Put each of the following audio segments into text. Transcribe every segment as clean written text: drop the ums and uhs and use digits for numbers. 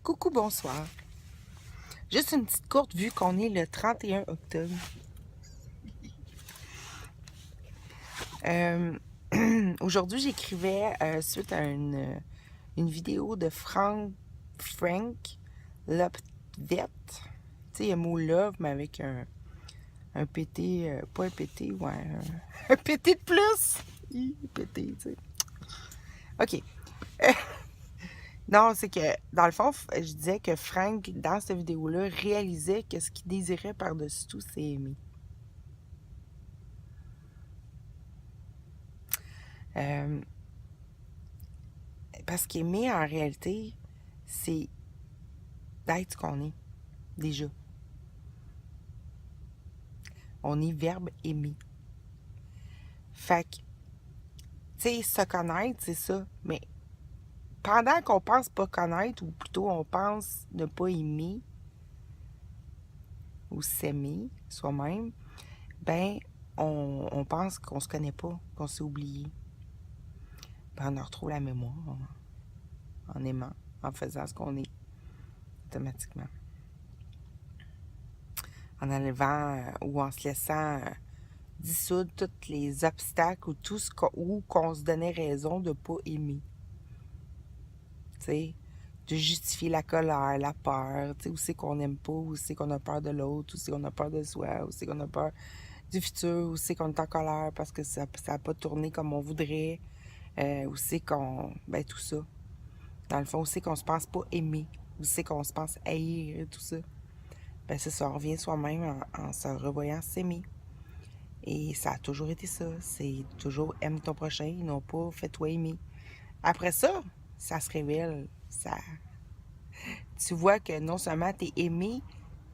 Coucou, bonsoir. Juste une petite courte vu qu'on est le 31 octobre. Aujourd'hui, j'écrivais suite à une vidéo de Frank Lopvet. Tu sais, il y a le mot love, mais avec un PT, pas un PT, ouais, un PT de plus. PT, tu sais. OK. Non, c'est que, dans le fond, je disais que Frank, dans cette vidéo-là, réalisait que ce qu'il désirait par-dessus tout, c'est aimer. Parce qu'aimer, en réalité, c'est d'être ce qu'on est, déjà. On est verbe aimer. Fait que, tu sais, se connaître, c'est ça. Mais pendant qu'on pense pas connaître, ou plutôt on pense ne pas aimer, ou s'aimer soi-même, ben, on pense qu'on se connaît pas, qu'on s'est oublié. Ben, on en retrouve la mémoire en aimant, en faisant ce qu'on est, automatiquement. En enlevant ou en se laissant dissoudre tous les obstacles ou tout ce qu'on se donnait raison de ne pas aimer. Tu sais, de justifier la colère, la peur, tu sais, où c'est qu'on n'aime pas, où c'est qu'on a peur de l'autre, où c'est qu'on a peur de soi, où c'est qu'on a peur du futur, où c'est qu'on est en colère parce que ça n'a pas tourné comme on voudrait, où c'est qu'on... Ben, tout ça. Dans le fond, où c'est qu'on se pense pas aimer, où c'est qu'on se pense haïr et tout ça. Ben, c'est ça, on revient soi-même en se revoyant s'aimer. Et ça a toujours été ça. C'est toujours aime ton prochain, non pas fais-toi aimer. Après ça, ça se révèle. Tu vois que non seulement t'es aimé,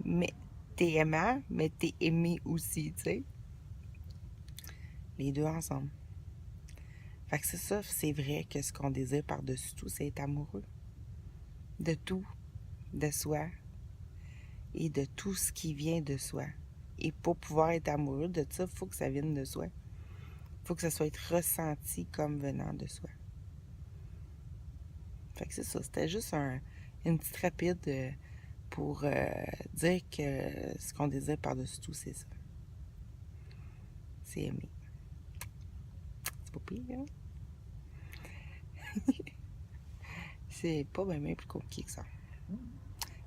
mais t'es aimant, mais t'es aimé aussi, tu sais. Les deux ensemble. Fait que c'est ça, c'est vrai que ce qu'on désire par-dessus tout, c'est être amoureux. De tout, de soi et de tout ce qui vient de soi. Et pour pouvoir être amoureux de ça, il faut que ça vienne de soi. Il faut que ça soit ressenti comme venant de soi. Fait que c'est ça, c'était juste une petite rapide pour dire que ce qu'on désire par-dessus tout, c'est ça. C'est aimer. C'est pas pire, hein? C'est pas bien plus compliqué que ça.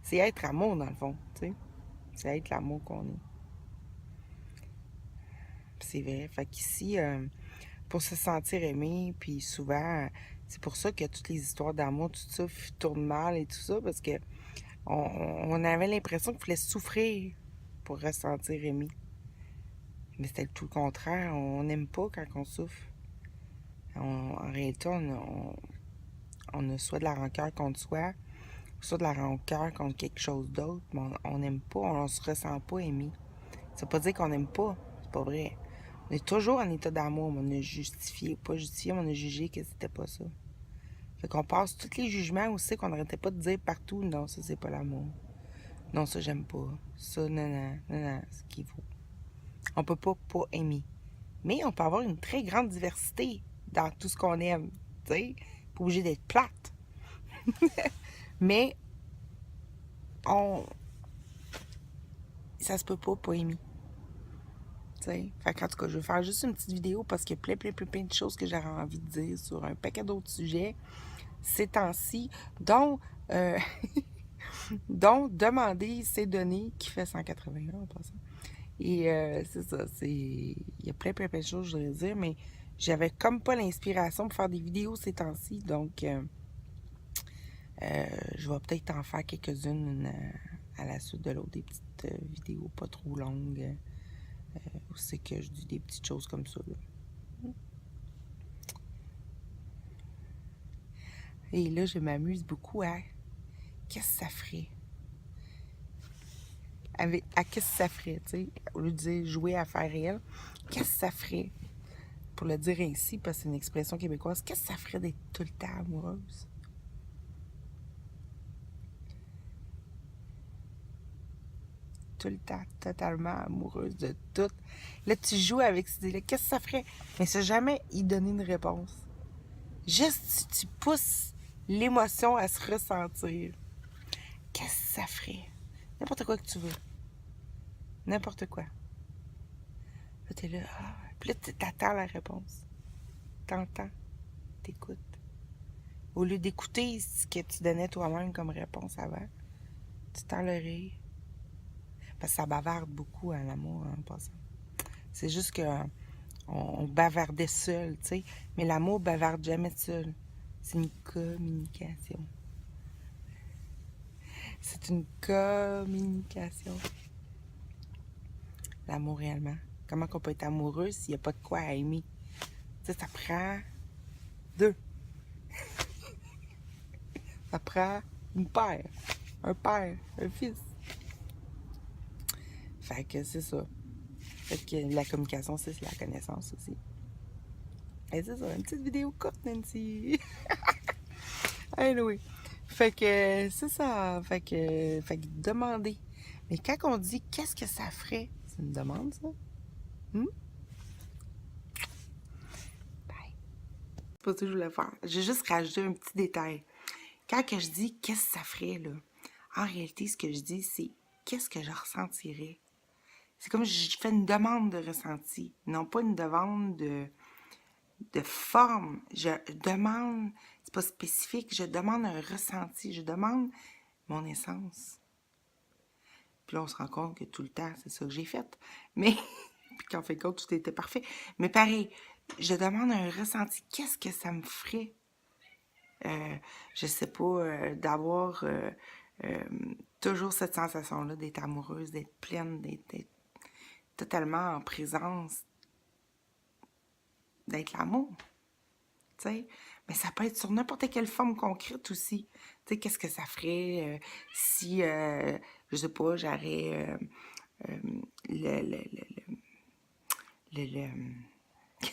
C'est être amour, dans le fond, tu sais. C'est être l'amour qu'on est. C'est vrai. Fait qu'ici, pour se sentir aimé, puis souvent, c'est pour ça que toutes les histoires d'amour, tout ça, tournent mal et tout ça, parce que on avait l'impression qu'il fallait souffrir pour ressentir aimé. Mais c'était tout le contraire. On n'aime pas quand on souffre. En réalité, on a soit de la rancœur contre soi, soit de la rancœur contre quelque chose d'autre, mais on n'aime pas, on se ressent pas aimé. Ça veut pas dire qu'on n'aime pas, c'est pas vrai. On est toujours en état d'amour, mais on a justifié, pas justifié, mais on a jugé que c'était pas ça. Fait qu'on passe tous les jugements aussi qu'on n'arrêtait pas de dire partout, non, ça c'est pas l'amour. Non, ça j'aime pas. Ça, non, ce qu'il faut. On peut pas aimer. Mais on peut avoir une très grande diversité dans tout ce qu'on aime, tu sais. Pas obligé d'être plate. Mais ça se peut pas aimer. T'sais. Fait qu'en tout cas, je vais faire juste une petite vidéo parce qu'il y a plein de choses que j'aurais envie de dire sur un paquet d'autres sujets ces temps-ci, dont, dont demander ces données qui fait 180 en passant. Et c'est ça, il y a plein de choses que je voudrais dire, mais j'avais comme pas l'inspiration pour faire des vidéos ces temps-ci, donc je vais peut-être en faire quelques-unes à la suite de l'autre, des petites vidéos pas trop longues, où c'est que je dis des petites choses comme ça, là. Et là, je m'amuse beaucoup à qu'est-ce que ça ferait? Qu'est-ce que ça ferait, tu sais, au lieu de dire jouer à faire réel, qu'est-ce que ça ferait? Pour le dire ainsi, parce que c'est une expression québécoise, qu'est-ce que ça ferait d'être tout le temps amoureuse? Tout le temps, totalement amoureuse de tout. Là, tu joues avec cette idée-là, qu'est-ce que ça ferait? Mais c'est jamais y donner une réponse. Juste, tu pousses l'émotion à se ressentir. qu'est-ce que ça ferait? N'importe quoi que tu veux. N'importe quoi. Là, t'es là, ah. Puis là, t'attends la réponse. T'entends, t'écoutes. Au lieu d'écouter ce que tu donnais toi-même comme réponse avant, tu tends le rire. Parce que ça bavarde beaucoup, hein, l'amour, en passant. C'est juste que on bavardait seul, tu sais. Mais l'amour bavarde jamais seul. C'est une communication. C'est une communication. L'amour réellement. Comment on peut être amoureux s'il n'y a pas de quoi à aimer? Tu sais, ça prend deux. Ça prend une paire. Un père, un fils. Fait que c'est ça. Fait que la communication, c'est la connaissance aussi. Et c'est ça, une petite vidéo courte, Nancy. Anyway. Fait que c'est ça. Fait que demander. Mais quand on dit qu'est-ce que ça ferait, c'est une demande, ça? Bye. C'est pas ça que je voulais faire. J'ai juste rajouté un petit détail. Quand que je dis qu'est-ce que ça ferait, là, en réalité, ce que je dis, c'est qu'est-ce que je ressentirais. C'est comme si je fais une demande de ressenti, non pas une demande de forme. Je demande, c'est pas spécifique, je demande un ressenti, je demande mon essence. Puis là, on se rend compte que tout le temps, c'est ça que j'ai fait. Mais, puis qu'en fait, tout était parfait. Mais pareil, je demande un ressenti. Qu'est-ce que ça me ferait? Je sais pas, d'avoir toujours cette sensation-là d'être amoureuse, d'être pleine, d'être totalement en présence, d'être l'amour. Tu sais, mais ça peut être sur n'importe quelle forme concrète aussi. Tu sais, qu'est-ce que ça ferait si, je sais pas, j'aurais le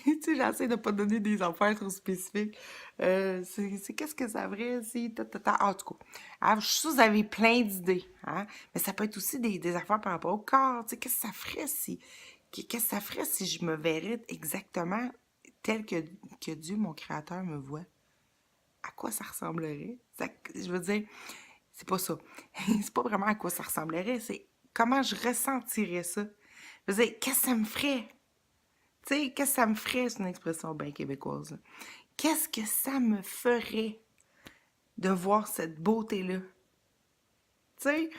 tu sais, j'essaie de pas donner des affaires trop spécifiques. C'est qu'est-ce que ça ferait si... En tout cas, je suis sûre que vous avez plein d'idées. Hein? Mais ça peut être aussi des affaires par rapport au corps. Tu sais, qu'est-ce que ça ferait si... Qu'est-ce que ça ferait si je me verrais exactement tel que Dieu, mon Créateur, me voit? À quoi ça ressemblerait? Je veux dire, c'est pas ça. C'est pas vraiment à quoi ça ressemblerait, c'est comment je ressentirais ça. Je veux dire, qu'est-ce que ça me ferait? Tu sais, qu'est-ce que ça me ferait? C'est une expression bien québécoise. Qu'est-ce que ça me ferait de voir cette beauté-là? Tu sais,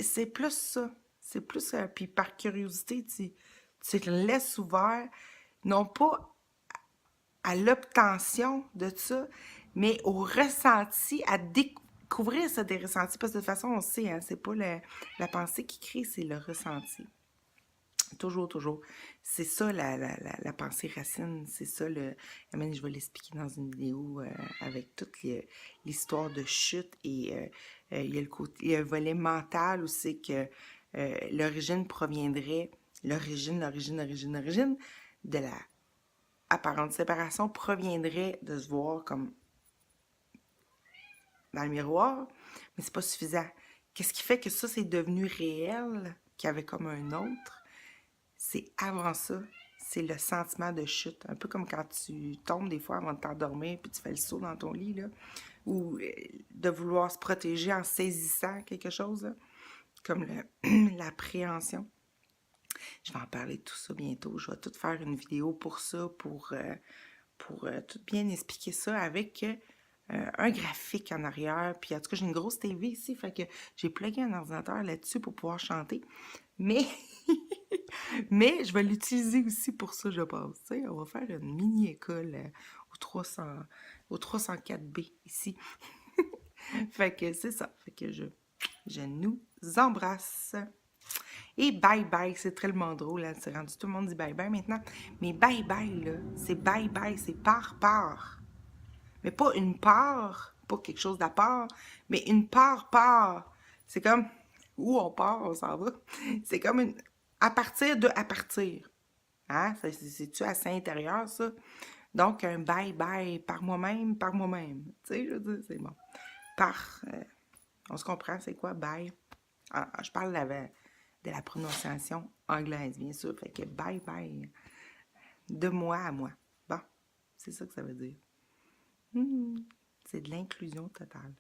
c'est plus ça. C'est plus, puis par curiosité, tu te laisses ouvert, non pas à l'obtention de ça, mais au ressenti, à découvrir ça des ressentis. Parce que de toute façon, on sait, hein, c'est pas la pensée qui crée, c'est le ressenti. Toujours, toujours. C'est ça la pensée racine. C'est ça le. Je vais l'expliquer dans une vidéo avec toute l'histoire de chute. Et il y a il y a un volet mental où c'est que l'origine proviendrait. L'origine de la apparente séparation proviendrait de se voir comme dans le miroir, mais c'est pas suffisant. Qu'est-ce qui fait que ça, c'est devenu réel, qu'il y avait comme un autre? C'est avant ça, c'est le sentiment de chute. Un peu comme quand tu tombes des fois avant de t'endormir, puis tu fais le saut dans ton lit, là, ou de vouloir se protéger en saisissant quelque chose, là, comme l'appréhension. Je vais en parler de tout ça bientôt. Je vais tout faire une vidéo pour ça, pour tout bien expliquer ça avec un graphique en arrière. Puis en tout cas, j'ai une grosse TV ici, fait que j'ai plugué un ordinateur là-dessus pour pouvoir chanter. Mais, mais je vais l'utiliser aussi pour ça, je pense. Tu sais, on va faire une mini-école au 304B ici. Fait que c'est ça. Fait que je nous embrasse. Et bye bye, c'est tellement drôle, là, c'est rendu, tout le monde dit bye bye maintenant. Mais bye bye, là, c'est bye bye, c'est part. Mais pas une part, pas quelque chose d'à part, mais une part. C'est comme, où on part, on s'en va. C'est comme une, à partir de, à partir. Hein? C'est-tu assez intérieur, ça? Donc, un bye bye par moi-même. Tu sais, je veux dire, c'est bon. On se comprend, c'est quoi bye? Je parle de la prononciation anglaise, bien sûr. Fait que bye bye. De moi à moi. Bon, c'est ça que ça veut dire. C'est de l'inclusion totale.